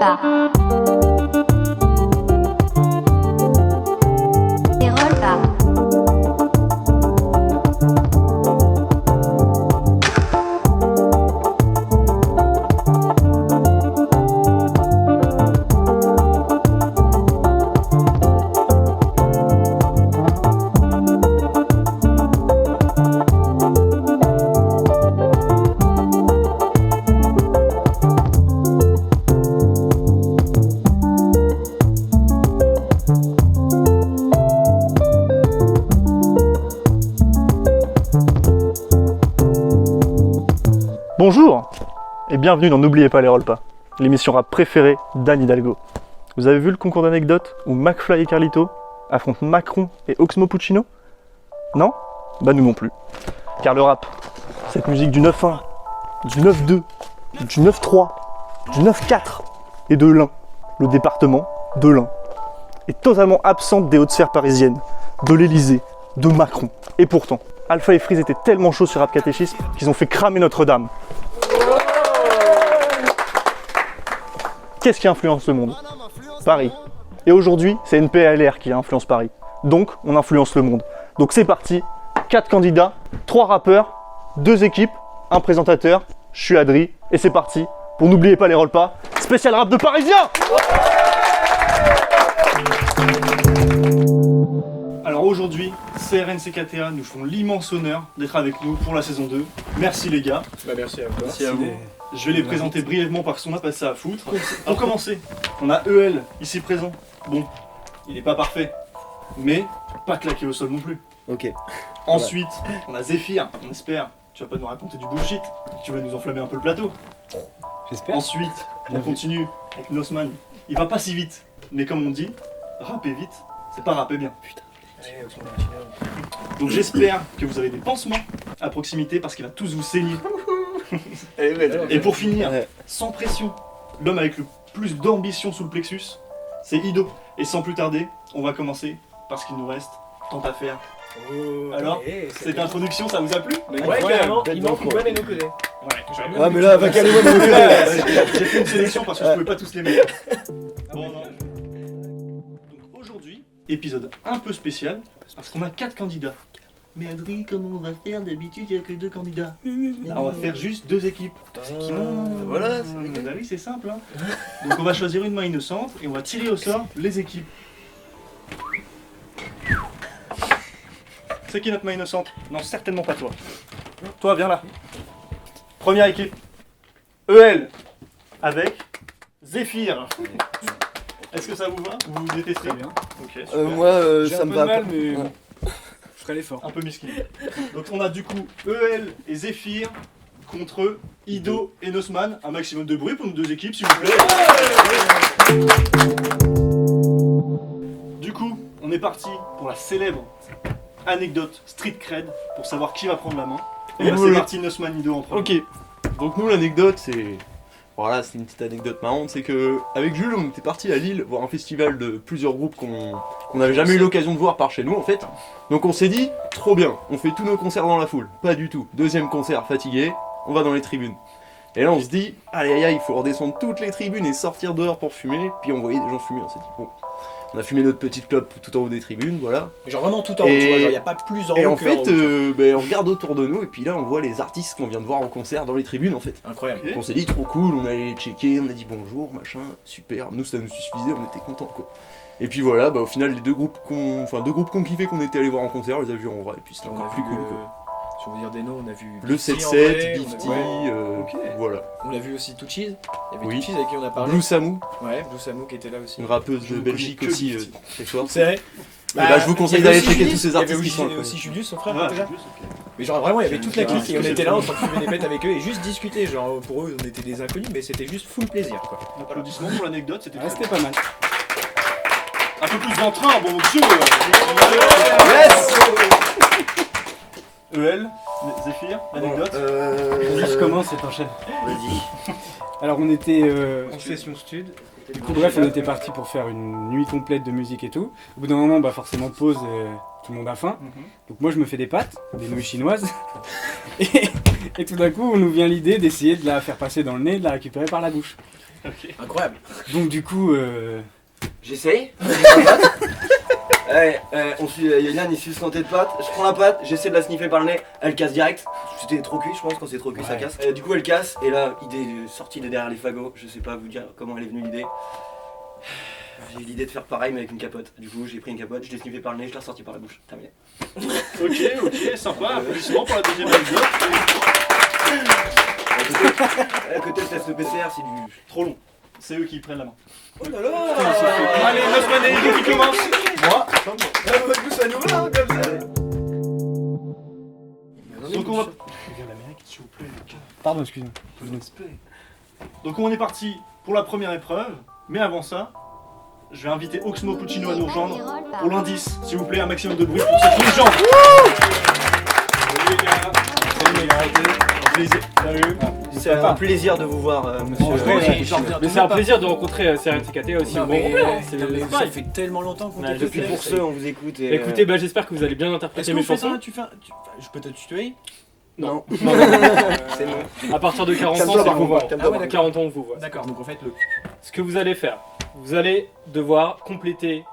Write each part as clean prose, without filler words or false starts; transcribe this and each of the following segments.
pas. Déroule pas. Bonjour et bienvenue dans N'oubliez pas les Rollpas, l'émission rap préférée d'Anne Hidalgo. Vous avez vu le concours d'anecdotes où McFly et Carlito affrontent Macron et Oxmo Puccino? Non? Bah nous non plus. Car le rap, cette musique du 9-1, du 9-2, du 9-3, du 9-4 et de l'Ain, le département de l'Ain, est totalement absente des hautes sphères parisiennes, de l'Elysée, de Macron. Et pourtant, Alpha et Freeze étaient tellement chauds sur Rap Catéchisme qu'ils ont fait cramer Notre-Dame. Qu'est-ce qui influence le monde? Paris. Et aujourd'hui, c'est NPLR qui influence Paris. Donc, on influence le monde. Donc c'est parti, 4 candidats, 3 rappeurs, 2 équipes, un présentateur, je suis Adri, et c'est parti pour N'oubliez pas les Rollpas, spécial rap de Parisiens. Alors aujourd'hui, CRNCKTA nous font l'immense honneur d'être avec nous pour la saison 2. Merci les gars. Bah merci à toi. Merci à vous. Je vais les présenter brièvement parce qu'on a pas ça à foutre. Pour commencer, on a EL ici présent. Bon, il n'est pas parfait, mais pas claqué au sol non plus. Ok. Ensuite, on a Zéphyr, on espère. Tu vas pas nous raconter du bullshit, tu vas nous enflammer un peu le plateau. J'espère. Ensuite, on continue avec Nosman. Il va pas si vite, mais comme on dit, rapper vite, c'est pas rapper bien. Putain. Donc j'espère que vous avez des pansements à proximité parce qu'il va tous vous saigner. Et pour finir, sans pression, l'homme avec le plus d'ambition sous le plexus, c'est Ido. Et sans plus tarder, on va commencer parce qu'il nous reste tant à faire. Alors, cette introduction, ça vous a plu? Ouais, carrément, il manque Gwen et Nocodé. Ah mais là, va caler moi mon J'ai fait une sélection parce que je pouvais pas tous les mettre. Bon, non. Donc aujourd'hui, épisode un peu spécial parce qu'on a 4 candidats. Mais Adri, comment on va faire? D'habitude, il n'y a que 2 candidats. Alors, on va faire juste 2 équipes. Voilà, Bah oui, c'est simple. Hein. Donc on va choisir une main innocente et on va tirer au sort les équipes. C'est qui notre main innocente? Non, certainement pas toi. Toi, viens là. Première équipe. EL avec Zéphyr. Est-ce que ça vous va? Vous vous détestez? Très bien. Ok, super. moi J'ai ça un me peu va de mal, pas. mais Ouais. je ferai l'effort. Un peu miskin. Donc on a du coup EL et Zéphyr contre Ido et Nosman. Un maximum de bruit pour nos 2 équipes, s'il vous plaît. Du coup, on est parti pour la célèbre anecdote street cred pour savoir qui va prendre la main. Et bah, c'est parti, Nosman, Ido en premier. Ok, donc nous l'anecdote c'est... Voilà, c'est une petite anecdote marrante, c'est que avec Jules on était parti à Lille voir un festival de plusieurs groupes qu'on n'avait jamais eu l'occasion de voir par chez nous en fait. Donc on s'est dit, trop bien, on fait tous nos concerts dans la foule. Pas du tout, deuxième concert fatigué, on va dans les tribunes. Et là on se dit, aïe aïe aïe, il faut redescendre toutes les tribunes et sortir dehors pour fumer. Puis on voyait des gens fumer, on s'est dit, bon, on a fumé notre petite clope tout en haut des tribunes, voilà. Genre vraiment tout en haut, tu vois, genre y a pas plus en haut Et en que fait, en haut. on regarde autour de nous et puis là on voit les artistes qu'on vient de voir en concert dans les tribunes en fait. Incroyable. Donc on s'est dit trop cool, on allait checker, on a dit bonjour, machin, super, nous ça nous suffisait, on était contents quoi. Et puis voilà, bah au final les deux groupes qu'on kiffait qu'on était allé voir en concert, on les a vus en vrai, et puis c'était On encore a plus vu, cool quoi. si on veut dire des noms, on a vu Le Bifty en 7-7, vrai, Bifty, Ok. voilà. On a vu aussi Too Cheese. Il y avait Oui. Too Cheese avec qui on a parlé. Blue Samu, Ouais, Blue Samu qui était là aussi. une rappeuse Je de ne Belgique connais que aussi, Bifty. ce soir. C'est vrai. Et bah, je vous conseille il y avait d'aller aussi checker Julius, tous ces il y avait artistes qui sont aussi Julius, son frère, Ah, déjà. juste, ok. Mais genre vraiment, il y avait toute la clique et on Ah, était là en train de fumer des pètes avec eux et juste discuter. Genre pour eux, on était des inconnus, mais c'était juste full plaisir quoi. Applaudissements pour l'anecdote, c'était Ouais, très c'était pas mal. Un peu plus d'entrain, bon Dieu. Yes. EL, Zéphyr, anecdote. Je commence et t'enchaînes. Vas-y. Alors on était... En session stud. Du coup bref, on était parti pour faire une nuit complète de musique et tout. Au bout d'un moment, bah forcément pause, tout le monde a faim. Donc moi je me fais des pâtes, des nouilles chinoises. Et Et tout d'un coup, on nous vient l'idée d'essayer de la faire passer dans le nez et de la récupérer par la bouche. Incroyable. Donc du coup, J'essaye. Yann il suce son tête de pâte, je prends la pâte, j'essaie de la sniffer par le nez, elle casse direct. C'était trop cuit, je pense, quand c'est trop cuit ça Ouais. casse. Du coup elle casse, et là, idée sortie de derrière les fagots, je sais pas vous dire comment elle est venue l'idée. J'ai eu l'idée de faire pareil mais avec une capote. Du coup j'ai pris une capote, je l'ai sniffé par le nez, je l'ai ressorti par la bouche. Terminé. Ok, sympa. Applaudissements pour la deuxième anecdote. À côté le test de PCR c'est du... Trop long. C'est eux qui prennent la main. Oh là là. Allez, Nosman et Hugo qui commence. Moi. Ça nous va comme ça. Donc on va. pardon, excuse-moi. Donc on est parti pour la première épreuve. Mais avant ça, je vais inviter Oxmo Puccino à nous rejoindre pour l'indice. S'il vous plaît, un maximum de bruit pour cette légende. C'est un plaisir de vous voir monsieur. Mais c'est un plaisir de rencontrer CRTKT aussi au bon moment. Ça fait tellement longtemps qu'on t'écoute. Depuis pour ceux on vous écoute et... Écoutez, bah, j'espère que vous allez bien interpréter mes chansons. Je peux te tutoyer? Non. C'est non. À partir de 40 ans, Calme-toi, c'est par vous voit. contre, calme-toi. 40 ans, on vous voit. D'accord, donc en fait le... Ce que vous allez faire, vous allez devoir compléter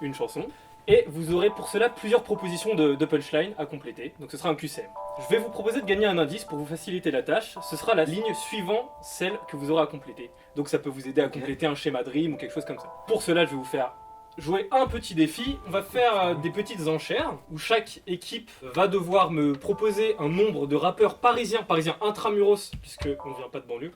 une chanson et vous aurez pour cela plusieurs propositions de punchline à compléter. Donc ce sera un QCM. Je vais vous proposer de gagner un indice pour vous faciliter la tâche. Ce sera la ligne suivant celle que vous aurez à compléter. Donc ça peut vous aider à compléter un schéma Dream ou quelque chose comme ça. Pour cela, je vais vous faire jouer un petit défi. On va faire des petites enchères où chaque équipe va devoir me proposer un nombre de rappeurs parisiens intramuros, puisque on ne vient pas de banlieue,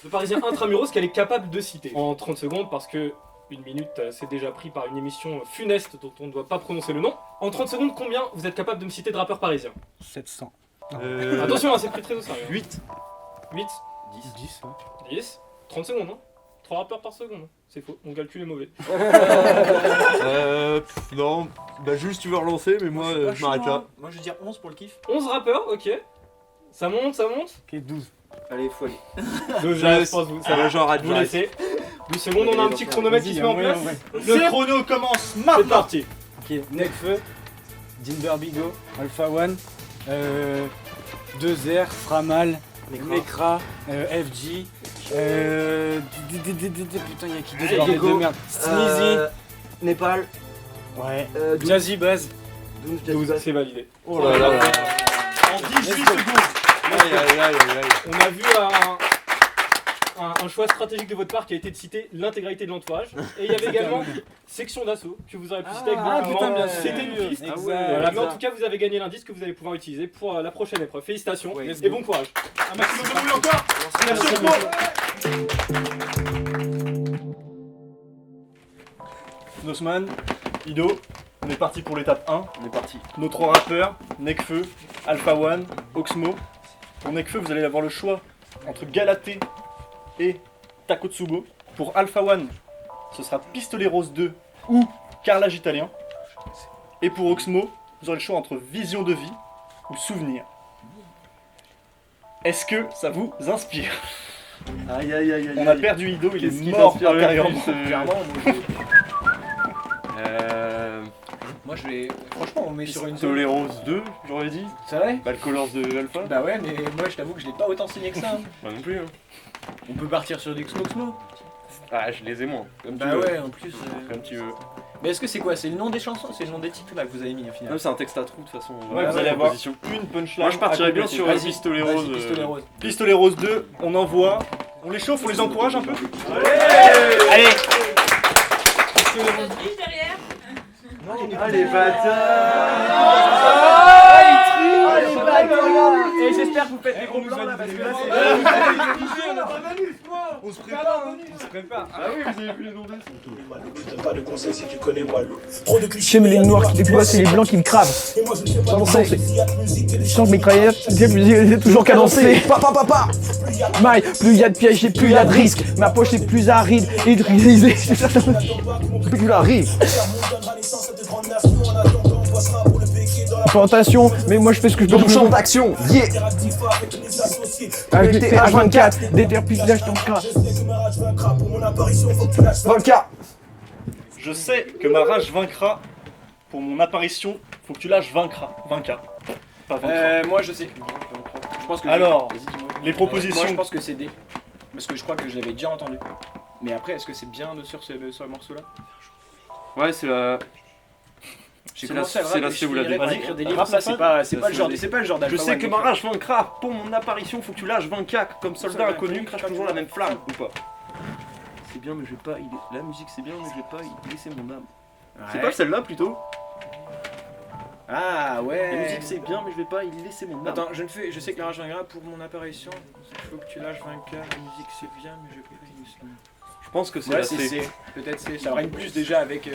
de parisiens intramuros qu'elle est capable de citer en 30 secondes parce que une minute c'est déjà pris par une émission funeste dont on ne doit pas prononcer le nom. En 30 secondes, combien vous êtes capable de me citer de rappeurs parisiens? 700. Attention, hein, c'est pris très au sérieux. 8. 8, 10, ouais. 10, 30 secondes, hein. 3 rappeurs par seconde. C'est faux, mon calcul est mauvais. Non, bah juste tu veux relancer, mais moi je m'arrête là. Moi je veux dire 11 pour le kiff. 11 rappeurs, ok. Ça monte, ça monte. Ok, 12. Allez, faut aller. Je pense que vous, ça va. j'arrête, Vous laissez. 12 secondes, on a un petit chronomètre qui se met en place. Le chrono commence C'est maintenant. parti. Ok, Nekfeu, Dinber Bigo, Alpha One, 2R, Framal, Nekra, FG, putain y'a qui d'autre bordel de merde, Sneezy, Népal. ouais, Doom. Jazzy Buzz, 12, c'est validé. Oh là là. En 18 secondes. On a vu un choix stratégique de votre part qui a été de citer l'intégralité de l'entourage. Et il y avait également Section d'Assaut que vous aurez pu citer avec beaucoup de putain, monde. bien sûr. C'était une piste. Exact. Voilà, mais en tout cas, vous avez gagné l'indice que vous allez pouvoir utiliser pour la prochaine épreuve. Félicitations Ouais, et bon courage. Un maximum de bruit encore. Merci beaucoup. Nosman, Ido, on est parti pour l'étape 1. On est parti. Nos 3 rappeurs, Nekfeu, Alpha One, Oxmo. Pour Nekfeu, vous allez avoir le choix entre Galatée et Takotsubo. Pour Alpha One, ce sera Pistolet Rose 2 ou Carrelage Italien. Et pour Oxmo, vous aurez le choix entre Vision de vie ou Souvenir. Est-ce que ça vous inspire? Aïe aïe aïe aïe. On a perdu Ido, il Qu'est-ce qui est mort t'inspire le intérieurement. plus, Clairement, moi, Euh... moi je vais... Franchement on met sur une Pistolet Rose 2, j'aurais dit. C'est vrai? Bad Colors de Alpha. Bah ouais, mais moi je t'avoue que je l'ai pas autant signé que ça. Bah non plus. Hein. On peut partir sur du Xmoxmo. Ah, je les ai moins. Comme tu Bah veux. ouais, en plus. Comme tu veux. Mais est-ce que c'est quoi? C'est le nom des chansons? C'est le nom des titres là que vous avez mis au final? Non, c'est un texte à trous de toute façon. Ouais, vous allez avoir une punchline. Moi je partirais à bien compléter. sur Vas-y, Pistolet vas-y, Rose. Pistolet Rose. Pistolet Rose 2, on envoie. On les chauffe, on les encourage un peu. Allez! Ah les bâtards. Et j'espère que vous faites des gros plans là parce que là On se prépare. Ah oui, vous avez vu les noms des Pas de conseils si tu connais pas le. Trop de clichés, mais les noirs qui déploient, c'est les blancs qui me cravent. Et moi je ne fais pas Sans de sens, conseils. je sens que mes croyances, j'ai toujours cadencé. Papa. Maille, plus y a de pièges et plus y a de risques. Ma poche est plus aride et grisée. Plus il arrive. Plantation, mais moi je fais ce que je peux dans le champ d'action. Yeah. Avec des H24, des terres pillage ton cas. Volca. Je sais que ma rage vaincra. Pour mon apparition, faut que tu lâches vaincra. Vaincra. Pas vaincra. moi je sais. pense que Alors, Vas-y, dis-moi. les propositions. Moi, je pense que c'est D. Parce que je crois que je l'avais déjà entendu. Mais après, est-ce que c'est bien sur ce morceau-là? Ouais, c'est la. J'ai C'est commencé à le la- rap, c'est la et je C ou la finirai D. par écrire des livres. Rap Ça, la c'est fin pas C'est le la genre, C ou c'est pas le genre Je d'alpha sais one que d'écrire. ma rage vaincra. Pour mon apparition, faut que tu lâches 24. Comme soldat Soldat inconnu, inconnu, crache toujours la même flamme ou pas. C'est bien, mais je vais pas. La musique, c'est bien, mais je vais pas y laisser mon âme. C'est Ouais. pas celle-là plutôt. Ah ouais. La musique, c'est bien, mais je vais pas y laisser mon âme. Attends, je sais que la rage viendra pour mon apparition. Il faut que tu lâches 24. La musique, c'est bien, mais je vais pas y laisser mon âme. Je pense que c'est Ouais, la c'est C. C. Peut-être C. Ça rime plus déjà avec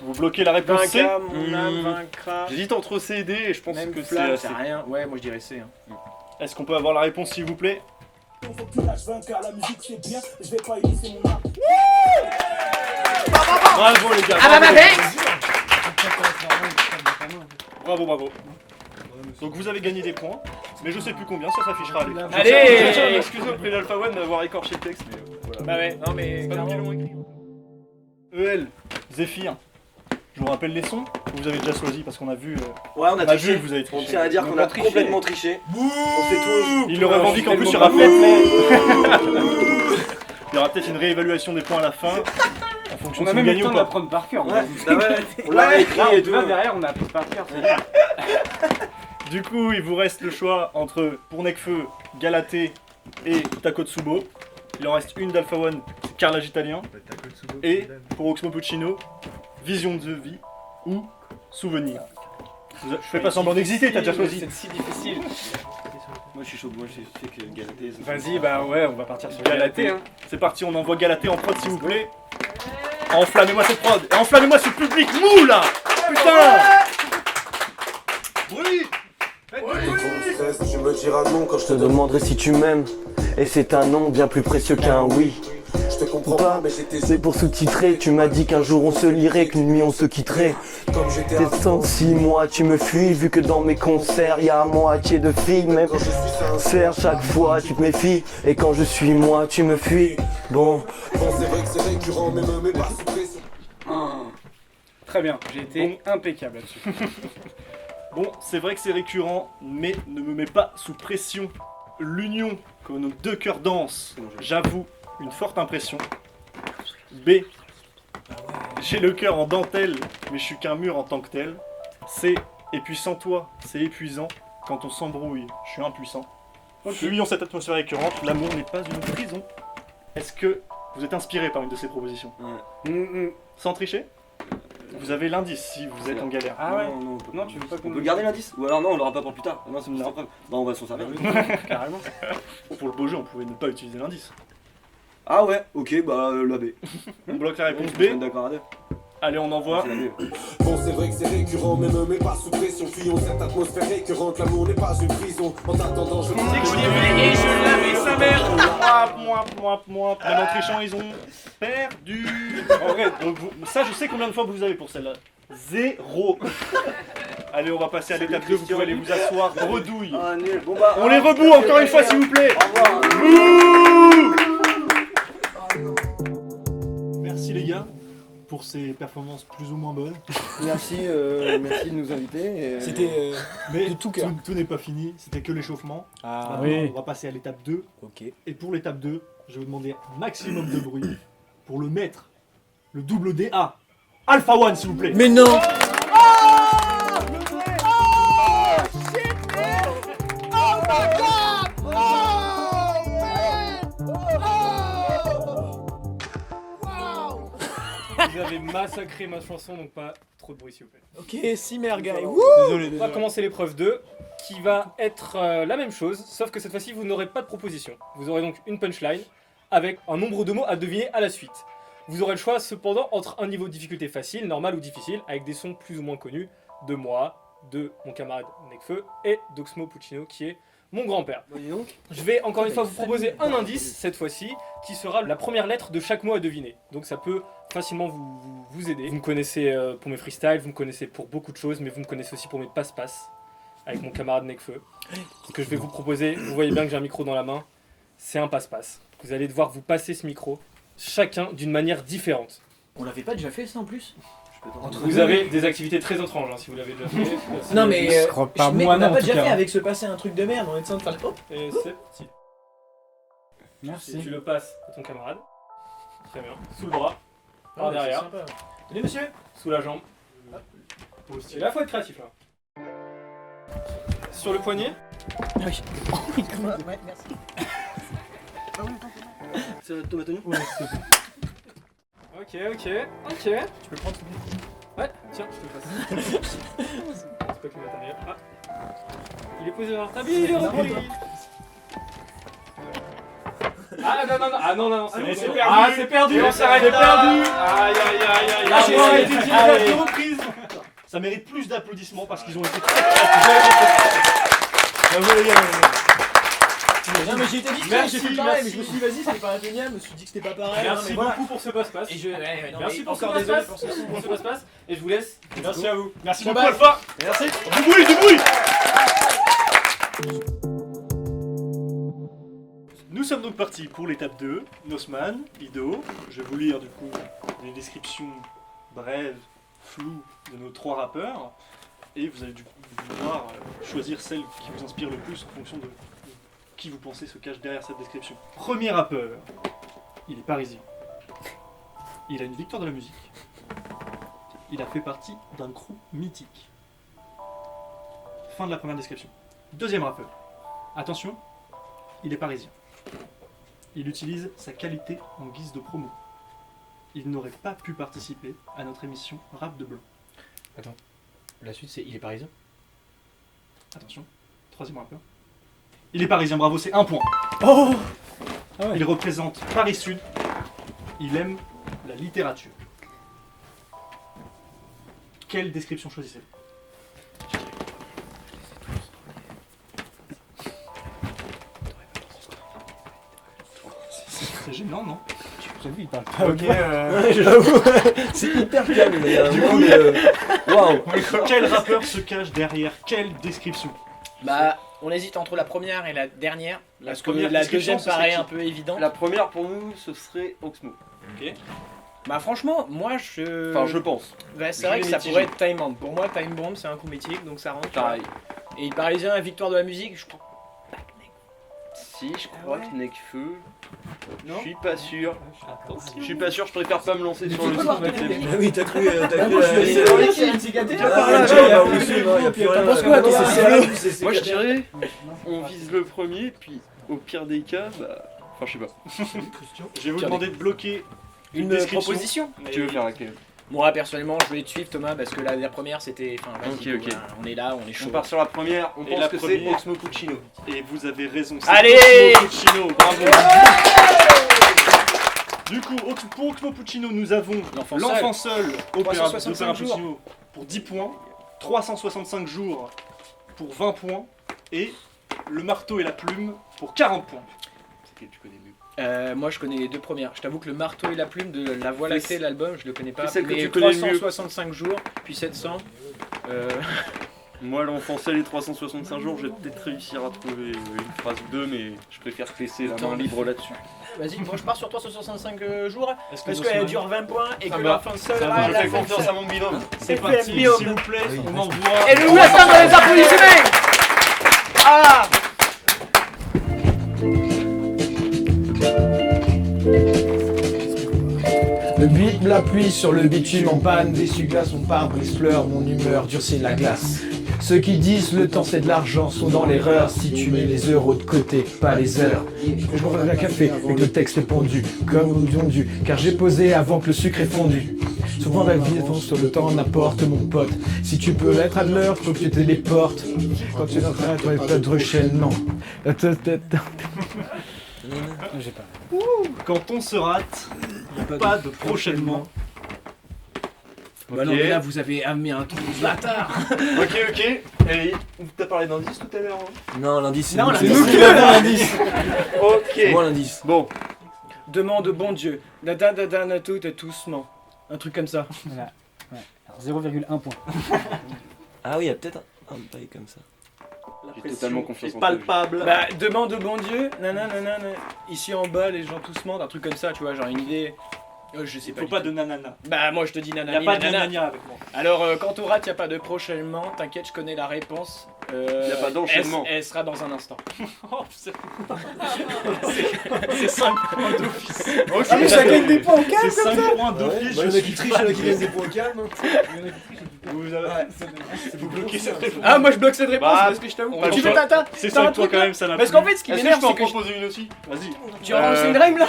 Vous bloquez la réponse C. vaincra, mon âme Hmm. vaincra. J'hésite entre C et D et je pense Même que c'est flamme, la c'est C. rien. Ouais, moi je dirais C. Hein. Est-ce qu'on peut avoir la réponse s'il vous plaît? Faut que tu lâches 20 car la musique c'est bien, je vais pas y laisser mon âme. Bravo les gars. Ah bah bravo. Bravo, bravo. Donc vous avez gagné des points, mais je sais plus combien, ça s'affichera à l'écran. Allez. Je tiens à m'excuser auprès d'Alpha One d'avoir écorché le texte, mais voilà. Bah ouais, non mais Pas nous qui clairement. l'ont écrit. EL, Zéphyr, je vous rappelle les sons que vous avez déjà choisis parce qu'on a vu, Ouais, on a vu triché. que vous avez On triché. tient à dire qu'on a complètement triché. On fait tout. Il le revendique en plus sur tellement Raphaël. Il y aura peut-être une réévaluation des points à la fin, en fonction On de a si même vous eu le gagnez temps ou de pas. l'apprendre par cœur. Ouais, bah ouais, on l'a écrit Là, et tout. là, derrière, on a appris par cœur. c'est bien. Du coup, il vous reste le choix entre pour Nekfeu, Galatée et Takotsubo. Il en reste une d'Alpha One, c'est Carrelage Italien. Et pour Oxmo Puccino, Vision de vie ou Souvenir. Je fais pas semblant d'exister, t'as déjà choisi. C'est si difficile. Moi je suis chaud, moi je sais que Galatée. Vas-y, bah ouais, on va partir sur Galatée. Galatée. Hein. C'est parti, on envoie Galatée en prod s'il vous plaît. Enflammez-moi cette prod et enflammez-moi ce public mou là. Putain. Tu me diras non quand Je te demanderai si tu m'aimes. Et c'est un non bien plus précieux qu'un oui. je te comprends pas, mais j'étais C'est pour sous-titrer, tu m'as dit qu'un jour on se lirait, qu'une nuit on se quitterait. comme j'étais T'es 106 mois, tu me fuis, vu que dans mes concerts y a à moitié de filles. Même quand je suis sincère. sincère, chaque fois tu te méfies. Et quand je suis moi, tu me fuis. Bon, Bon, c'est vrai que c'est récurrent, mais pas sous pression. Très bien, j'ai été impeccable là-dessus. Bon, c'est vrai que c'est récurrent, mais ne me mets pas sous pression. L'union que nos deux cœurs dansent, j'avoue, une forte impression. B. J'ai le cœur en dentelle, mais je suis qu'un mur en tant que tel. C. Et puis sans toi, c'est épuisant. Quand on s'embrouille, je suis impuissant. Fuyons cette atmosphère récurrente, l'amour n'est pas une prison. Est-ce que vous êtes inspiré par une de ces propositions? Sans tricher? Vous avez l'indice si vous êtes en galère. Ah ouais. Non, Tu veux pas on qu'on peut garder l'indice. Ou alors non, on l'aura pas pour plus tard. Non, c'est une épreuve. Bah on va s'en servir. Carrément. Pour le beau jeu, on pouvait ne pas utiliser l'indice. Ah ouais, ok, bah la B. On bloque la réponse On est B. d'accord à deux. Allez, on envoie. C'est la B. Bon, c'est vrai que c'est récurrent, mais me mets pas sous pression. Fuyons cette atmosphère récurrente, l'amour n'est pas une prison. En t'attendant, je Et je l'avais sa mère. Moi. Même en trichant, ils ont perdu. En vrai, donc ça, je sais combien de fois vous avez pour celle-là. 0. Allez, on va passer à l'étape 2. Vous pouvez aller vous asseoir. Redouille. Ah nul, bon bah. On les reboue encore une fois, s'il vous plaît. Au revoir. Merci les gars pour ces performances plus ou moins bonnes. Merci, merci de nous inviter. C'était mais de tout cœur. Tout n'est pas fini, c'était que l'échauffement. Ah Maintenant, on va passer à l'étape 2. ok. Et pour l'étape 2, je vais vous demander un maximum de bruit pour le maître, le double DA. Alpha One s'il vous plaît. Mais non. Vous avez massacré ma chanson, donc pas trop de bruit s'il vous plaît. Ok, Simer guy. Désolé. On va commencer l'épreuve 2, qui va être la même chose, sauf que cette fois-ci vous n'aurez pas de proposition. Vous aurez donc une punchline, avec un nombre de mots à deviner à la suite. Vous aurez le choix cependant entre un niveau de difficulté facile, normal ou difficile, avec des sons plus ou moins connus de moi, de mon camarade Nekfeu et d'Oxmo Puccino qui est mon grand-père. Je vais encore une fois vous proposer un indice cette fois-ci qui sera la première lettre de chaque mot à deviner. Donc ça peut facilement vous aider. Vous me connaissez pour mes freestyles, vous me connaissez pour beaucoup de choses, mais vous me connaissez aussi pour mes passe-passe avec mon camarade Nekfeu. Ce que je vais vous proposer, vous voyez bien que j'ai un micro dans la main, c'est un passe-passe. Vous allez devoir vous passer ce micro, chacun d'une manière différente. On l'avait pas déjà fait ça en plus? Vous avez des activités très étranges hein, si vous l'avez déjà fait. Non mais Je crois pas, moi on non, n'a en pas tout déjà cas. fait avec se passer un truc de merde, on est en train de faire le hop. Et c'est parti. Merci. Tu le passes à ton camarade. Très bien. Sous le bras, par derrière, Tenez monsieur. sous la jambe. Et là, faut être créatif là. Sur le poignet. Oui. Ouais, merci. C'est la tomate oignon? Ok. Tu peux le prendre s'il te plaît. Ouais, tiens, je te le passe. C'est pas que le matériel. Ah. Il est posé dans la table, il est repris. Ah non, c'est Allez, bon. c'est perdu. Ah, c'est perdu. Et on s'arrête C'est là. perdu. Aïe. La J'ai mort a été été tiré tirée à à deux deux reprises. Ça mérite plus d'applaudissements parce qu'ils ont été très créatifs. Non mais j'ai été vite Merci, j'ai fait pareil, mais merci. je me suis dit vas-y c'était pas ingéniable, je me suis dit que c'était pas pareil. Merci mais voilà. beaucoup pour ce passe-passe. Et je... non, Merci mais pour ce encore désolé passe-passe. pour ce Merci pour ce passe-passe. Et je vous laisse. Merci à vous. Merci Bon, beaucoup bah, Alpha. Merci. Du bruit. Nous sommes donc partis pour l'étape 2. Nosman, Ido. Je vais vous lire du coup les descriptions brèves, floues de nos 3 rappeurs. Et vous allez du coup devoir choisir celle qui vous inspire le plus en fonction de qui vous pensez se cache derrière cette description. Premier rappeur, il est parisien. Il a une victoire de la musique. Il a fait partie d'un crew mythique. Fin de la première description. Deuxième rappeur. Attention, il est parisien. Il utilise sa qualité en guise de promo. Il n'aurait pas pu participer à notre émission Rap de Blanc. La suite c'est il est parisien. Attention, troisième rappeur. Il est parisien, bravo, c'est 1 point. Oh Ah ouais. Il représente Paris Sud. Il aime la littérature. Quelle description choisissez-vous? C'est gênant, non? J'avoue, il parle pas. Ok, J'avoue, c'est hyper calme mais Du coup, waouh. quel rappeur se cache derrière quelle description? Bah on hésite entre la première et la dernière. Parce que première la description, deuxième ce serait paraît qui? un peu évidente. La première pour nous, ce serait Oxmo. Bah franchement, moi je... Enfin, je pense. Ouais, c'est je vrai vais que ça mitiger. pourrait être Time Bomb. Pour moi, Time Bomb, c'est un coup mythique, donc ça rentre. Pareil. Et le Parisien, la victoire de la musique, je crois. Si, je crois ouais. que Nekfeu. Non. Je suis pas sûr. Je suis pas sûr, je préfère pas me lancer sur le voir site. ton avis. Ah oui, t'as cru. c'est dans vrai l'équipe, c'est gâté. T'en penses quoi, toi, c'est Moi je dirais, on vise le premier, puis au pire des cas, bah. Enfin, je sais pas. Je vais vous demander de bloquer Une description. proposition. Tu veux faire laquelle? Moi, personnellement, je voulais te suivre, Thomas, parce que la première, c'était... Enfin, vas-y, Ok. voilà, on est là, on est chaud. On part sur la première, on Et pense la que première. c'est Oxmo Puccino. Et vous avez raison. c'est Allez Oxmo Puccino, bravo. Du coup, pour Oxmo Puccino, nous avons L'Enfant Seul, opéra 365 d'Opéra jours. Puccino pour 10 points, 365 jours pour 20 points, et Le Marteau et la Plume pour 40 points. C'est que tu connais mieux. Moi, je connais les deux premières. Je t'avoue que le marteau et la plume de La Voie lactée, l'album, je le connais pas. C'est celle que Mais tu connais le mieux. 365 jours, puis 700. Moi, l'Enfant Seul et 365 jours, je vais peut-être réussir à trouver une phrase ou deux, mais je préfère laisser la main libre là-dessus. Vas-y, moi je pars sur 365 jours, Est-ce que parce Nosman- qu'elle dure 20 points et Ça que va. l'enfant seul, Ça là, va, elle Je a fais fait confiance ça. à mon binôme. C'est Et parti, puis, s'il vous plaît, on envoie... Et le Louis-Atteint dans les applaudissements. Ah Le beat, la pluie sur le bitume en panne, d'essuie-glace, mon pare-brise pleure, mon humeur durcit la glace. Ceux qui disent le temps c'est de l'argent sont dans l'erreur si tu mets les euros de côté, pas les heures. Je bois un café avec le texte pendu, comme fondu, car j'ai posé avant que le sucre est fondu. Souvent la vie avance sur le temps n'importe mon pote. Si tu peux être à l'heure, faut que tu téléportes. Quand tu es en train de pas de rechennement. J'ai pas. Quand on se rate, il n'y a pas de prochainement. Bah non, mais là vous avez amené un truc bâtard. Ok. Et t'as parlé d'indice tout à l'heure, hein? Non, l'indice, c'est Non, nous. l'indice, C'est nous c'est qui nous. l'avons, l'indice. Ok. C'est moi l'indice. Bon, Demande au bon Dieu. Dadadadana tout et doucement. Un truc comme ça. Voilà. Ouais. Alors, 0,1 point. Ah oui, il y a peut-être un bail comme ça. La J'ai pression totalement confiance est en toi. palpable. Bah, demande au bon Dieu. Nanana. Ici en bas, les gens tous mentent. Un truc comme ça, tu vois, genre une idée. Je sais Il pas. faut du pas tout. de nanana. Bah moi je te dis Il n'y nanani a pas de nanana. nanana avec moi. Alors quand on rate, y a pas de prochainement. T'inquiète, je connais la réponse. Y a pas d'enchaînement. Elle sera dans un instant. Oh, c'est C'est 5 points d'office. Ok, Ah, mais ça gagne des points. c'est 5 points d'office. Il y en a qui trichent, il y en a qui gagnent des points calmes. Vous avez- vous bloquez cette réponse. Ah moi je bloque cette réponse Bah, parce que je t'avoue. on va Tu le veux faire. tata C'est t'as un 5 points truc, quand là même, ça n'a Parce plus. qu'en fait ce qui Est-ce que m'énerve je peux c'est en que proposer une aussi Vas-y. tu as lancé une rime là.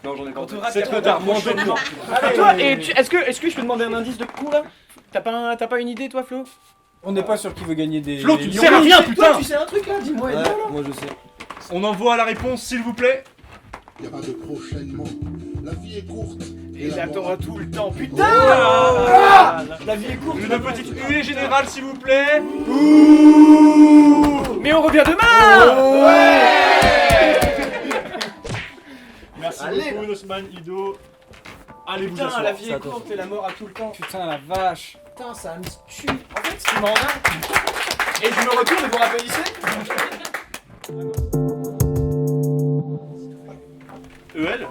Non, j'en ai pas. Quand on rate, C'est y a trop pas tard, de moins prochainement. de Allez, toi, et est-ce que je peux demander un indice de coup là? T'as pas une idée toi Flo? On n'est pas sûr qu'il veut gagner des. Flo, des tu millions. sers à rien, Toi putain. tu sais un truc là, dis-moi. Ouais, aide-moi, là. moi je sais. On envoie la réponse, s'il vous plaît. Y a pas de prochainement. La vie est courte. Et là t'auras tout le temps, putain. La vie est courte. Une petite huée générale, s'il vous plaît. Mais on revient demain. Merci beaucoup, Nosman, Ido. Allez vous Putain, asseoir. la vie est courte et la mort a tout le temps. Putain, la vache. Putain, ça me tue. En fait, ce qui m'en a. Et je me retourne et vous rapetissez. EL,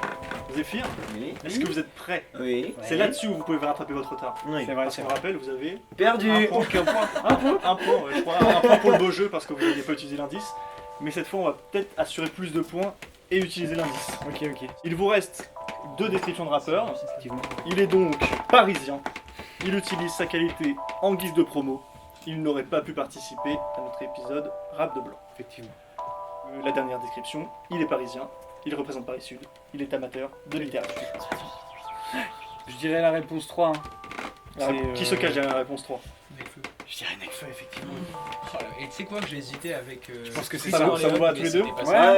Zéphyr, Oui. est-ce que vous êtes prêts? Oui. C'est là-dessus où vous pouvez rattraper votre retard. Oui. C'est vrai, Parce c'est qu'on vrai. rappelle, vous avez Perdu. un point, un point, ouais, je crois, un point pour le beau jeu parce que vous n'avez pas utilisé l'indice. Mais cette fois, on va peut-être assurer plus de points et utiliser l'indice. Ok, ok. Il vous reste 2 descriptions de rappeurs. Il est donc parisien. Il utilise sa qualité en guise de promo. Il n'aurait pas pu participer à notre épisode Rap de Blanc. Effectivement. La dernière description, il est parisien. Il représente Paris Sud. Il est amateur de littérature. Je dirais la réponse 3. hein. Qui se cache derrière la réponse 3? Je dirais Nekfeu, effectivement. Et tu sais quoi que j'ai hésité avec. Je pense que c'est Ça ça. vous va à tous les deux? Ouais,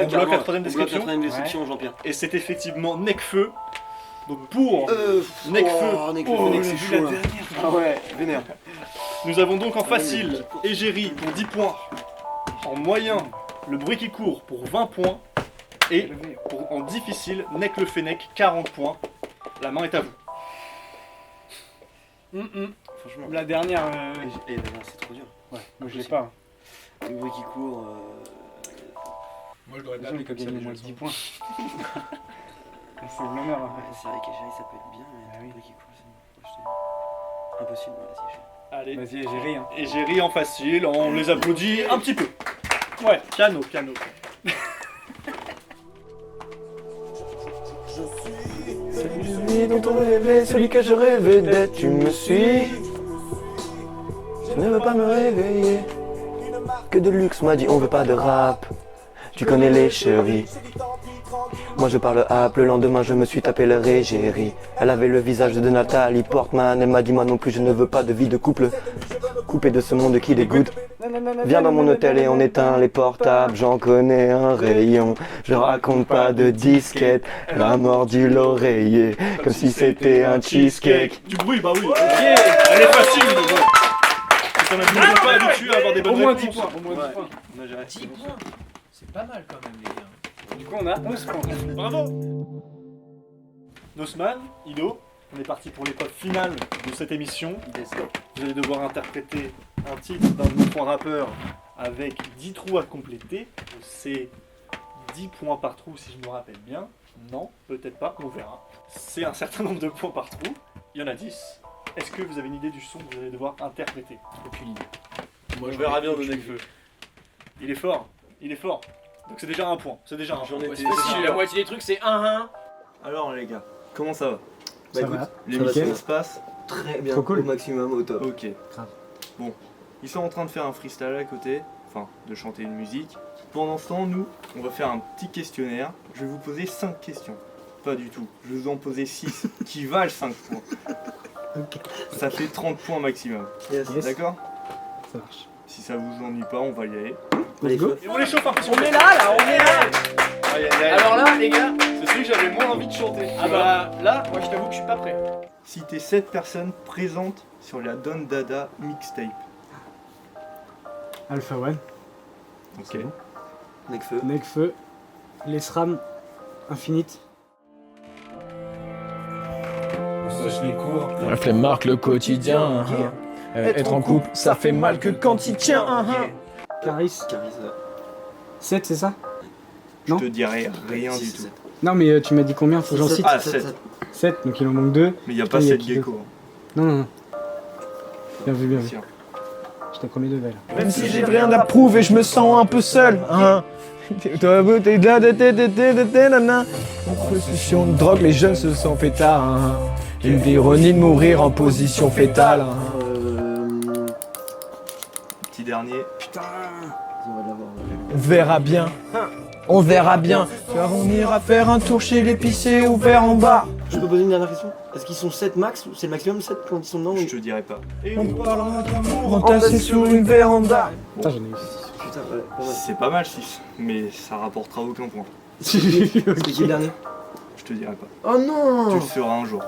On bloque la troisième description. troisième description, Jean-Pierre. Et c'est effectivement Necfeu. Donc pour Necfeu, c'est chaud là. Ah ouais, vénère. nous avons donc en facile Égérie pour 10 points. En moyen, le bruit qui court pour 20 points. Et en difficile, Nec le Fennec, 40 points. La main est à vous. Franchement. La dernière. C'est trop dur. Ouais, moi je l'ai pas. Le bruit qui court. Moi je dois Déjà, on est gagné moins de 10 points. C'est l'honneur. hein. C'est vrai qu'Égérie ça peut être bien, mais le bruit qui court, c'est impossible. Allez, Vas-y, j'ai ri. Hein. Égérie en facile, on les applaudit un petit peu. Ouais, piano, piano. Celui dont on rêvait, celui que je rêvais d'être, tu me suis. Je ne veux pas me réveiller. Que de luxe m'a dit on veut pas de rap. Tu connais les chéris. Moi je parle rap, le lendemain je me suis tapé le régérie. Elle avait le visage de Nathalie Portman. Elle m'a dit moi non plus je ne veux pas de vie de couple. Coupé de ce monde qui dégoûte. Viens dans mon hôtel et on éteint les portables. J'en connais un rayon. Je raconte pas de disquette. Elle a mordu l'oreiller comme si c'était un cheesecake. Du bruit, bah oui. Elle est facile. On n'est pas habitué à avoir des bonnes Au moins réponses. 10 points. Au moins 10 points. 10 points. C'est pas mal quand même, les gars. Du coup, on a 11 points. Bravo. Nosman, Ido, on est parti pour l'épreuve finale de cette émission. Vous allez devoir interpréter un titre d'un de nos 3 rappeurs avec 10 trous à compléter. C'est 10 points par trou si je me rappelle bien. Non, peut-être pas, on verra. C'est un certain nombre de points par trou. Il y en a 10. Est-ce que vous avez une idée du son que vous allez devoir interpréter? Aucune idée. Moi je verrai bien de Necfeu. Il est fort, il est fort. Donc c'est déjà un point, c'est déjà un point. J'en ai Si la moitié des trucs c'est 1-1. Alors les gars, comment ça va? Ça écoute, va. l'émission Nickel. se passe. très bien, Trop cool. au maximum, au top. Ok. Grave. Bon, ils sont en train de faire un freestyle à côté, enfin de chanter une musique. Pendant ce temps, nous, on va faire un petit questionnaire. Je vais vous poser 5 questions. Pas du tout, je vais vous en poser 6 qui valent 5 points. Ça fait 30 points maximum. Yes. D'accord? Ça marche. Si ça vous ennuie pas, on va y aller. Allez, go. Et on les chauffe un peu. On est là, on est là. Aïe, aïe, aïe. Alors là, les gars, C'est celui que j'avais moins envie de chanter. ah bah là, moi je t'avoue que je suis pas prêt. Citez 7 personnes présentes sur la Don Dada mixtape. Alpha One, Ok. Necfeu. Nekfeu, Les SRAM, Infinite. La flemme marque le quotidien. Être en couple, ça fait mal que quand il tient. Caris, Caris, 7, c'est ça? Je Non. te dirai rien du tout. Non, mais tu m'as dit combien? Faut que j'en cite. Ah, 7. 7, donc il en manque 2. Mais il n'y a pas Ah, 7 qui geckos. Non, non, non. Bien vu, bien vu. Tiens. Je t'ai promis 2 verres. Même si j'ai rien à prouver, je me sens un peu seul. Hein. En possession de drogue, les jeunes se sont fait tard. Hein. Une ironie de mourir en position fétale. Hein. Petit dernier. Putain. On verra bien. On verra bien. Car on ira faire un tour chez l'épicier ouvert en bas. Je peux poser une dernière question? Est-ce qu'ils sont 7 max? C'est le maximum 7 quand ils sont dedans? Je te dirai pas. On parlera d'amour entassé sur une véranda. Putain, j'en ai eu 6. Putain, ouais, pas mal. C'est pas mal 6, mais ça rapportera aucun point. C'est qui le dernier? Je te dirai pas. Oh non! Tu le sauras un jour.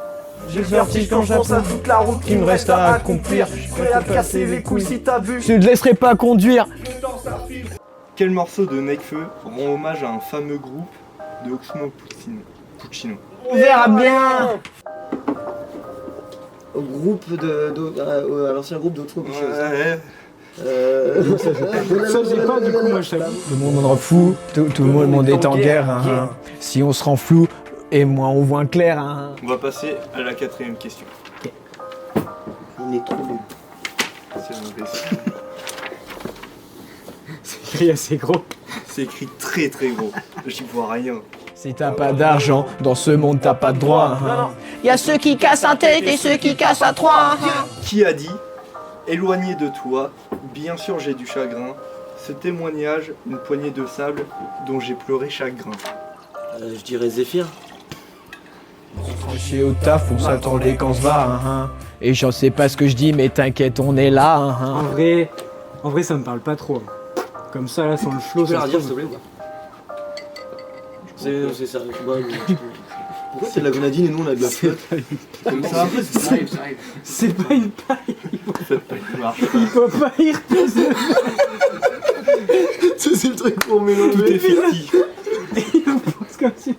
J'ai le vertige quand j'apprends toute la route qu'il me reste à accomplir. Je suis prêt à te casser les couilles si t'as vu. Je ne te laisserai pas conduire. Quel morceau de Nekfeu rend hommage à un fameux groupe de Oxmo Puccino? On verra bien. Au groupe à l'ancien groupe d'Oxmo Puccino. Ouais. Ça, j'ai pas du coup, moi, je t'avoue. Le monde en fou, tout le monde est en guerre. Hein. Si on se rend flou, et moins on voit clair. Hein. On va passer à la 4ème question. Il est trop nul. C'est mauvais. C'est écrit assez gros. C'est écrit très très gros. J'y vois rien. Si t'as pas d'argent, dans ce monde t'as pas de droit. Hein. Y a ceux qui cassent un tête et ceux qui cassent à 3. Qui a dit éloigné de toi, bien sûr j'ai du chagrin. Ce témoignage, une poignée de sable dont j'ai pleuré chagrin. Je dirais Zéphyr. Chez au taf, on s'attendait quand se va. Hein. Et j'en sais pas ce que je dis, mais t'inquiète, on est là. Hein. En vrai, ça me parle pas trop. Comme ça, là, sans le flow, Tu peux ça la se dire trouve. s'il te plaît ou pas? C'est ça. Ouais, pourquoi c'est de la grenadine et nous on a de la flotte? Comme ça, C'est pas une paille. faites pas une marche. Il faut pas y reposer. C'est le truc pour Tout mélanger. est fictif. Il pense comme si.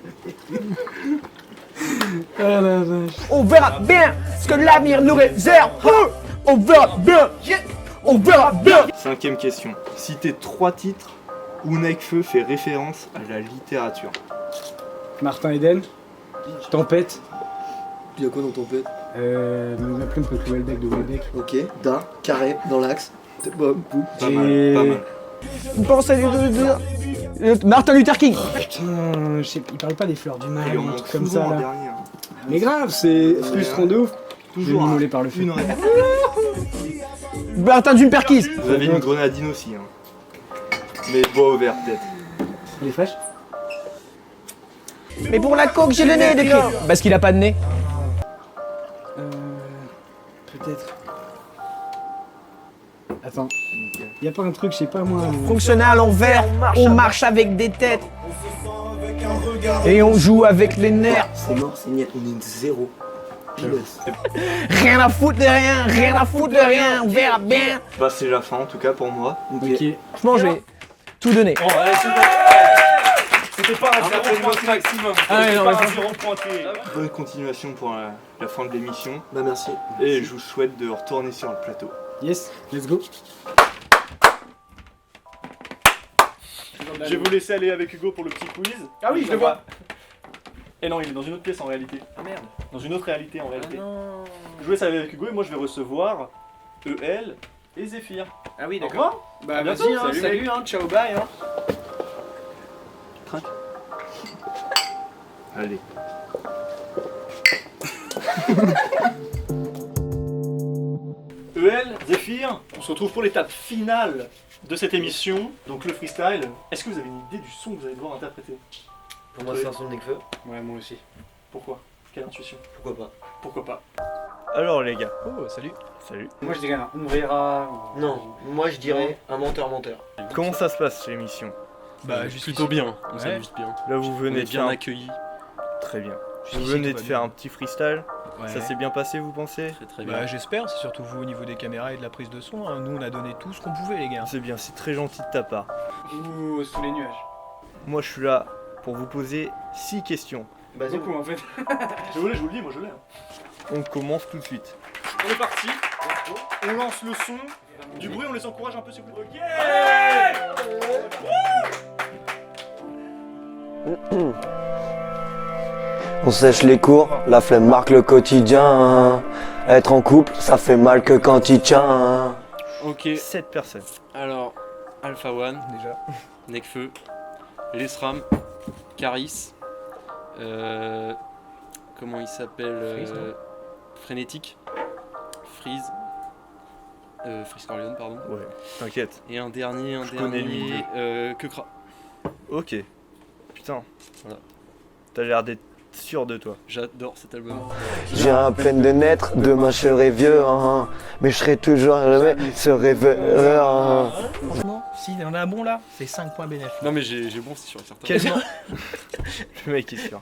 Ah la vache. On verra bien ce que l'avenir nous réserve. Hein. On verra bien. On verra bien. 5ème question. Citez 3 titres où Nekfeu fait référence à la littérature. Martin Eden. Tempête. Il y a quoi dans ton pet? Ma plume peut clouer le bec de Welbeck. Ok, d'un, carré, dans l'axe. Boum, boum. Pas mal, pas mal. Vous pensez Martin Luther King. Putain, je sais, il parle pas des fleurs du mal, Il en un manque truc comme souvent ça un là. dernier. Hein. Mais grave, c'est frustrant de ouf. Je vais Toujours m'isoler par le fait. une réponse. Martin June Perkins. Vous avez une grenadine aussi. Hein. Mais bois ouvert peut-être. Elle est fraîche. Mais pour la coke, j'ai le nez de qui? Parce qu'il a pas de nez. Peut-être. Attends. Y a pas un truc, je sais pas moi. Fonctionnaire à l'envers, on marche avec des têtes. Et on joue avec les nerfs. C'est mort, c'est net, on est une zéro. Pilote. Rien à foutre de rien, rien à foutre de rien, on verra bien. Bah c'est la fin en tout cas pour moi. Ok. Franchement, j'ai tout donné. Bon, allez, c'est bon. C'était pas un zéro point maximum. Ah ouais, C'était non, pas mais un zéro pointé. Bonne continuation pour la fin de l'émission. Bah merci. Et je vous souhaite de retourner sur le plateau. Yes, let's go. Je vais vous laisser aller avec Hugo pour le petit quiz. Ah oui, je le vois. Et non, il est dans une autre pièce en réalité. Ah merde. Dans une autre réalité en réalité. non. Je vais aller avec Hugo et moi je vais recevoir EL et Zéphyr. Ah oui, Au revoir. Bah bientôt, vas-y, hein, salut, salut, mec. hein, ciao, bye. Hein. Allez. EL, Zéphyr, on se retrouve pour l'étape finale de cette émission, donc le freestyle. Est-ce que vous avez une idée du son que vous allez devoir interpréter? Pour moi, c'est un son de Nekfeu. Ouais, moi aussi. Pourquoi? Quelle intuition? Pourquoi pas? Pourquoi pas? Alors les gars. Oh, salut. Salut. Moi je dirais un on verra. Non, moi je dirais un menteur-menteur. Comment ça se passe l'émission? Bah, Plutôt bien, on Ouais. s'amuse bien. Là vous On venez est de bien faire... accueillis. Très bien. Vous Jusqu'ici, venez tout de va faire bien. un petit freestyle. Ouais. Ça s'est bien passé vous pensez? Très très bien. Bah, j'espère, c'est surtout vous au niveau des caméras et de la prise de son. Hein. Nous, on a donné tout ce qu'on pouvait, les gars. C'est bien, c'est très gentil de ta part. Ouh, sous les nuages. Moi je suis là pour vous poser 6 questions. Vas-y. Beaucoup en fait. Je vous le dis, moi je l'ai. On commence tout de suite. On est parti. On lance le son. Du bruit, on les encourage un peu s'il vous plaît. Ok. On sèche les cours, la flemme marque le quotidien. Être en couple, ça fait mal que quand il tient. Ok, 7 personnes. alors Alpha One, Déjà. Necfeu, Lesram, Caris, comment il s'appelle Freeze, non Frénétique, Freeze, Freeze Corleone, pardon. Ouais, t'inquiète. Et un dernier, connais lui. Kekra. Ok. Putain. Voilà. T'as l'air d'être sûr de toi. J'adore cet album. J'ai à peine de naître, demain je serai vieux, mais je serai toujours jamais ce rêveur. Franchement, s'il y en a un bon là, c'est 5 points bénéfiques. Non mais j'ai bon, c'est sûr et certain. Quel Le mec est sûr.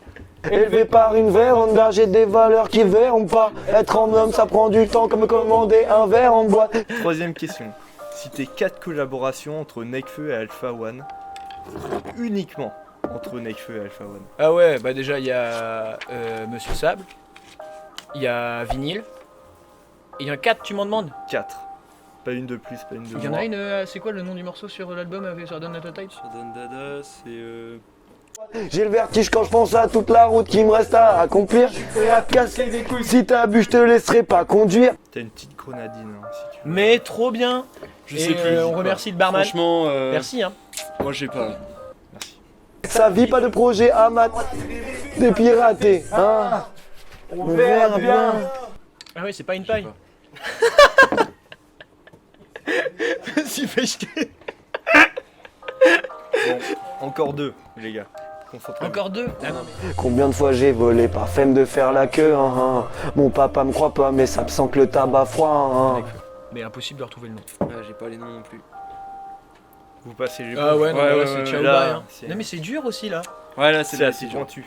Élevé par une véranda, j'ai des valeurs qui verront pas. Être en homme, ça prend du temps comme commander un verre en boîte. Troisième question. Citez 4 collaborations entre Nekfeu et Alpha One. Uniquement entre Nekfeu et Alpha One. Ah ouais, bah déjà il y a Monsieur Sable, il y a Vinyle, il y en a 4 tu m'en demandes. 4. Pas une de plus, pas une de moins. Il y en a une, c'est quoi le nom du morceau sur l'album avec sur Don Dada Type? Sur Don Dada, c'est J'ai le vertige quand je pense à toute la route qui me reste à accomplir. Et à te casser des couilles. Si t'as bu, je te laisserai pas conduire. T'as une petite grenadine si tu veux. Mais trop bien. Je sais plus. On remercie le barman. Franchement, Merci hein. moi j'ai pas. Sa vie, pas de projet à mat. Des piratés, hein. On verra bien. Ah ouais, c'est pas une paille. S'il fait jeter. Bon, encore 2, les gars. Concentrez-vous. Encore 2. Ah non mais. Combien de fois j'ai volé par flemme de faire la queue, Mon papa me croit pas, mais ça me sent que le tabac froid, Mais impossible de retrouver le nom. Ah, j'ai pas les noms non plus. Vous passez les Ah ouais, non, Ouais, mais là, ouais, c'est ouais, ciao là, bye. Hein. c'est- Non mais c'est dur aussi là. Ouais, là C'est assez pointu.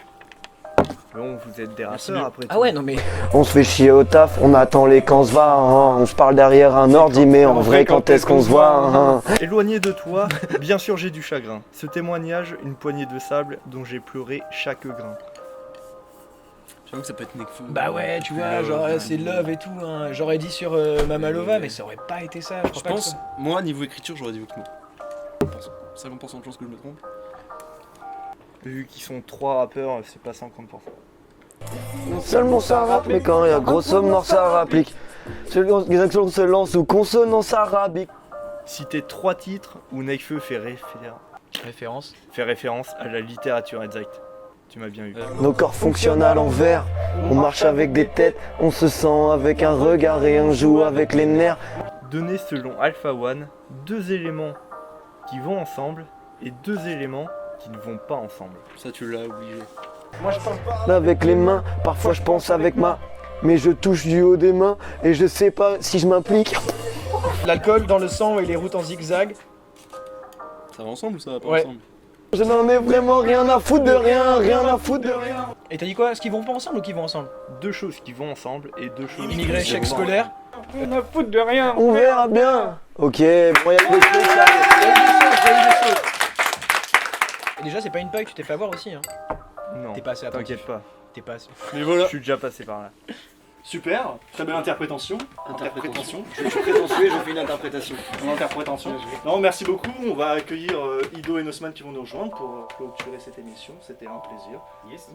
Bon, vous êtes des rappeurs après tout. Ah ouais, non mais. On se fait chier au taf, on attend les quand se va, On se parle derrière un ordi, mais en vrai, quand est-ce qu'on se voit, Éloigné de toi, bien sûr j'ai du chagrin. Ce témoignage, une poignée de sable dont j'ai pleuré chaque grain. J'avoue que ça peut être Nekfeu. Bah ouais, tu vois, genre c'est love et tout. Hein. J'aurais dit sur Mamalova, mais ça aurait pas été ça. Je pense, moi niveau écriture, j'aurais dit Oxmo. 50% de chance que je me trompe. Vu qu'ils sont 3 rappeurs, c'est pas 50%. Non seulement ça rappe, mais quand il y a grosso mort, ça rapplique. Les actions se lancent sous consonance arabique. Citez 3 titres où Nekfeu fait référence à la littérature exacte. Tu m'as bien eu. Nos corps fonctionnent à l'envers. On marche avec des têtes, on se sent avec un regard et on joue avec les nerfs. Donnez selon Alpha One 2 éléments qui vont ensemble et 2 éléments qui ne vont pas ensemble. Ça, tu l'as obligé. Moi je parle avec les mains, parfois je pense avec ma. Mais je touche du haut des mains et je sais pas si je m'implique. L'alcool dans le sang et les routes en zigzag. Ça va ensemble ou ça va pas Ouais. ensemble? Je n'en ai vraiment rien à foutre de rien, rien à foutre de rien. Et t'as dit quoi? Est-ce qu'ils vont pas ensemble ou qu'ils vont ensemble? 2 choses qui vont ensemble et 2 choses Immigré, qui chèque vont scolaire. On a foutre de rien. On verra bien. Ok, bon, il y a des trucs ça. Et déjà, c'est pas une paille, tu t'es fait avoir aussi. Hein. Non, T'es pas assez attentif. t'inquiète pas. T'es pas assez. Mais voilà, Je suis déjà passé par là. super, très belle interprétation. Je suis prétentieux et je fais une interprétation. Non, merci beaucoup. On va accueillir Ido et Nosman qui vont nous rejoindre pour clôturer cette émission. C'était un plaisir.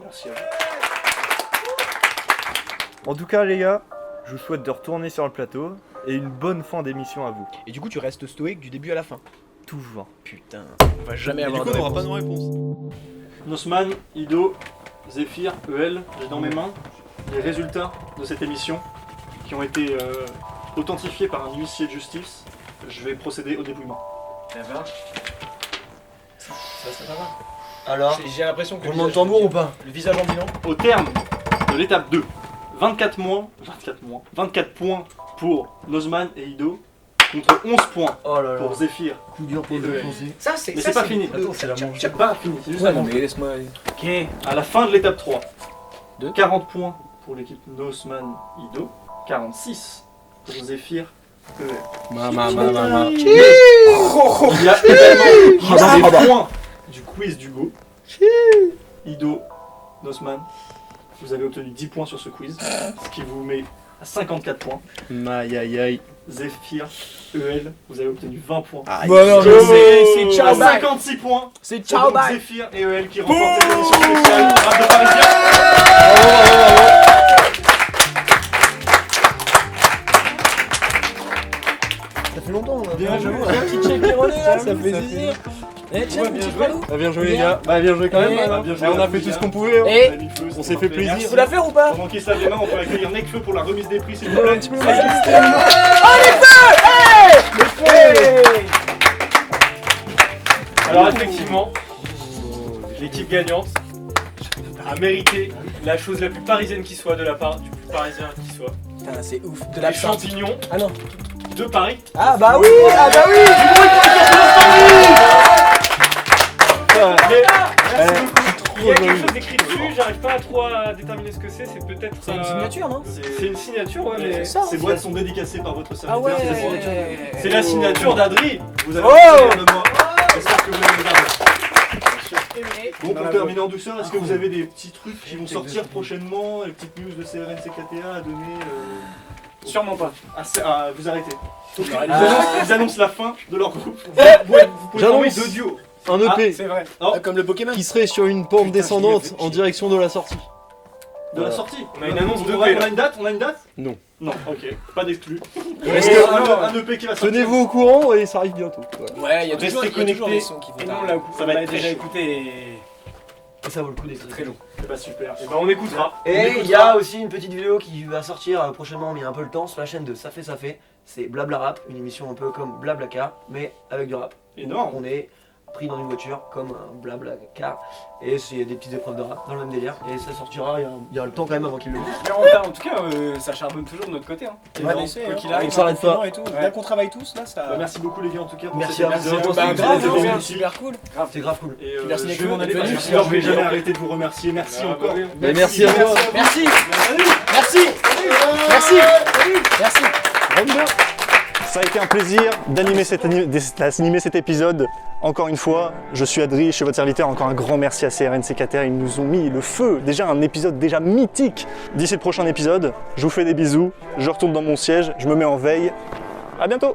Merci à vous. En tout cas, les gars, je vous souhaite de retourner sur le plateau et une bonne fin d'émission à vous. Et du coup, tu restes stoïque du début à la fin. Toujours. Putain, on va jamais Et du avoir coup, de on aura pas réponse. de réponse. Nosman, Ido, Zéphyr, EL, j'ai dans mes mains les résultats de cette émission qui ont été authentifiés par un huissier de justice. Je vais procéder au dépouillement. Ça va Alors, J'ai l'impression que roulement de tambour ou pas? le visage en bilan. Au terme de l'étape 2, 24 points pour Nosman et Ido contre 11 points Oh là là. pour Zéphyr. Coup dur pour le défoncer. Ça, c'est Mais c'est pas fini. C'est la manche. C'est pas fini, c'est juste Ouais, la non, manche. mais laisse-moi. Ok, à la fin de l'étape 3, Deux. 40 points pour l'équipe Nosman Ido, 46 pour Zéphyr EL. Il y a également des points du quiz d'Hugo. Ido, Nosman, vous avez obtenu 10 points sur ce quiz, ce qui vous met à 54 points. Aïe aïe aïe. Zéphyr, EL, vous avez obtenu 20 points. Bon, non, c'est ciao, À bye. 56 points. C'est C'est ciao, donc bye. Zéphyr et EL qui remportent cette émission spéciale Rap de Parisien. fait plaisir. Eh tiens, bien petit joué. Palou. Bien joué les gars, bien joué quand même. Et- Bien joué, on a fait fait tout ce qu'on pouvait. hein. Et On s'est fait plaisir. faut la faire ou pas? Pendant qu'ils se lavent les mains, on peut accueillir Nekfeu pour la remise des prix, s'il vous plaît. Alors effectivement, l'équipe gagnante a mérité la chose la plus parisienne qui soit de la part du plus parisien qui soit. Putain, c'est ouf. De Les la champignons Ah non. de Paris. Ah bah oui. Ah bah oui. Il y a quelque chose d'écrit dessus, j'arrive pas à trop à déterminer ce que c'est peut-être... C'est une signature, non? C'est une signature, ouais, mais... ça. Ces boîtes sont dédicacées par votre serviteur. Ah ouais. c'est la signature. C'est la signature d'Adri. Vous avez Oh le de moi. J'espère que vous allez le garder. Bon, pour terminer en douceur, est-ce que vous avez des petits trucs qui vont sortir prochainement, les petites news de CRN-CKTA à donner Sûrement pas. vous arrêtez. Ah. Ils annoncent la fin de leur groupe. Vous pouvez former J'annonce 2 duos. un EP C'est vrai. Oh. Comme le Pokémon. qui serait sur une pente descendante en direction de la sortie. De la sortie. On a une annonce de on paix, a une date. On a une date. Non. Non, ok, pas d'exclus. Est-ce Et que- un EP qui va sortir. Tenez-vous au courant et ça arrive bientôt. Voilà. Ouais, il y a toujours Restez des connectés. sons qui vont. Et nous Ça va on l'a être très déjà chaud. écouté et... Ça vaut le coup d'être très long. C'est pas super. Et ben on écoutera. Et il y a aussi une petite vidéo qui va sortir prochainement, mais il y a un peu le temps, sur la chaîne de Ça fait. C'est Blabla Rap, une émission un peu comme Blablacar, mais avec du rap. Énorme. On est pris dans une voiture comme un Blablacar, et c'est des petites épreuves de rap dans le même délire. Et ça sortira, il y a le temps quand même avant qu'il le lance. Mais en tout cas, ça charbonne toujours de notre côté. Hein. Ouais, On sait, Quoi hein. qu'il arrive, on s'arrête pas. Et tout. Bien qu'on travaille tous là, ça. Bah, merci beaucoup les gars en tout cas pour Merci cet à vous. épisode. Bah, C'était grave, très c'est magnifique. super cool. C'est grave cool. Et Merci je d'être vais m'en venu. aller parce que Merci. sinon je vais jamais arrêter de vous remercier. Merci Ah, encore. bah oui. Mais merci à toi. Merci. Merci. Merci. Merci. Ça a été un plaisir d'animer cet épisode. Encore une fois, je suis Adri, chez votre serviteur. Encore un grand merci à CRN-CKTA. Ils nous ont mis le feu. Déjà un épisode déjà mythique. D'ici le prochain épisode, je vous fais des bisous. Je retourne dans mon siège, je me mets en veille. À bientôt.